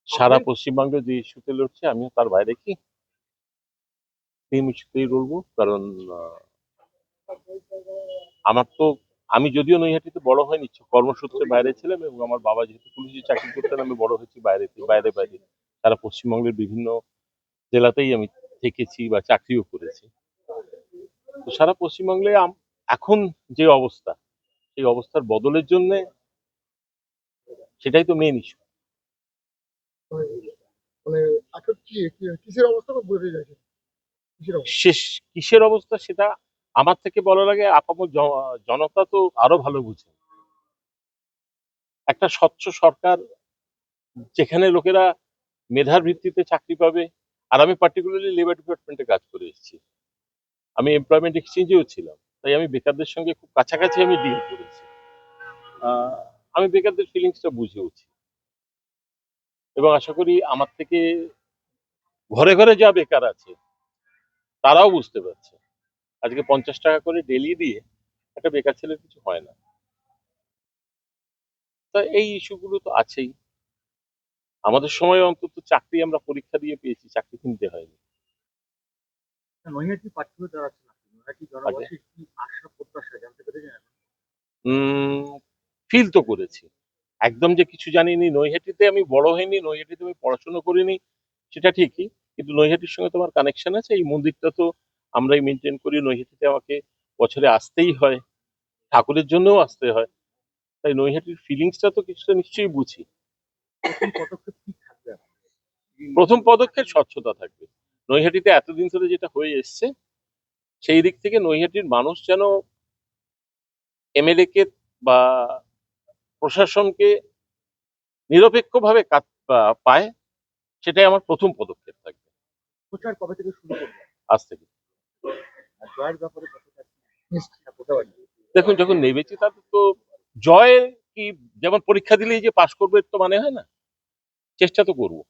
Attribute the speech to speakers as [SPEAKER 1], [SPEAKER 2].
[SPEAKER 1] সারা পশ্চিমবঙ্গে যে ইস্যুতে লড়ছে আমিও তার বাইরে কি সেম ইস্যুতেই লড়বো। কারণ আমার তো আমি যদিও নৈহাটিতে বড় হয়নি, কর্মসূত্রে বাইরে ছিলাম, এবং আমার বাবা যেহেতু পুলিশে চাকরি করতেন আমি বড় হয়েছি বাইরে বাইরে বাইরে সারা পশ্চিমবঙ্গের বিভিন্ন জেলাতেই আমি থেকেছি বা চাকরিও করেছি। তো সারা পশ্চিমবঙ্গে এখন যে অবস্থা, সেই অবস্থার বদলের জন্য সেটাই তো মেন ইস্যু।
[SPEAKER 2] মানে এখন কিসের অবস্থা বোঝা যাচ্ছে? কিসের অবস্থা?
[SPEAKER 1] শেষ কিসের অবস্থা সেটা আমার থেকে বলা লাগে, আপামর জনতা তো আরো ভালো বুঝে। একটা স্বচ্ছ সরকার যেখানে লোকেরা মেধার ভিত্তিতে চাকরি পাবে। আর আমি পার্টিকুলারলি লেবার ডিপার্টমেন্টে কাজ করে এসেছি, আমি এমপ্লয়মেন্ট এক্সচেঞ্জেও ছিলাম, তাই আমি বেকারদের সঙ্গে খুব কাছাকাছি আমি ডিল করেছি। আমি বেকারদের ফিলিংসটা বুঝেওছি, এবং আশা করি আমার থেকে ঘরে ঘরে যা বেকার আছে তারাও বুঝতে পারছে আজকে 50 টাকা করে ডেলি দিয়ে একটা বেকার ছেলের কিছু হয় না। তা এই ইস্যুগুলো তো আছেই। আমাদের সময় অন্তত চাকরি আমরা পরীক্ষা দিয়ে পেয়েছি, চাকরি কিনতে হয়নি।
[SPEAKER 2] নৈহাটি পাঠ্য দাঁড়াচ্ছে না, নৈহাটি
[SPEAKER 1] আগে
[SPEAKER 2] জনবাসীর কি আশা প্রত্যাশা জানতে পেরেছেন এখন?
[SPEAKER 1] ফিল তো করেছি, একদম যে কিছু জানিনি। নৈহাটিতে আমি বড় হইনি, নৈহাটিতে আমি পড়াশোনা করিনি, সেটা ঠিকই, কিন্তু নৈহাটির সঙ্গে তোমার কানেকশন আছে। এই মন্দিরটা তো আমরাই মেনটেন করি, নৈহাটিতে আমাকে বছরে আসতেই হয়, ঠাকুরের জন্যও আসতে হয়, তাই নৈহাটির ফিলিংসটা তো কিছুটা নিশ্চয়ই বুঝি।
[SPEAKER 2] প্রথম পদক্ষেপ কি থাকবে এখন?
[SPEAKER 1] প্রথম পদক্ষেপ স্বচ্ছতা থাকবে। নৈহাটিতে এতদিন ধরে যেটা হয়ে এসছে, সেই দিক থেকে নৈহাটির মানুষ যেন এমএলএ কে বা প্রশাসনকে নিরপেক্ষভাবে কাজ পায়, সেটাই আমার প্রথম পদক্ষেপ থাকবে
[SPEAKER 2] প্রচার কবে থেকে শুরু করবে?
[SPEAKER 1] আজ থেকে।
[SPEAKER 2] আর জয়ের ব্যাপারে কতটা আশা করতে পারি?
[SPEAKER 1] দেখুন, যখন নেমেছি তাতে তো জয় কি, যেমন পরীক্ষা দিলেই যে পাশ করবো এর তো মানে হয় না, চেষ্টা তো করবো।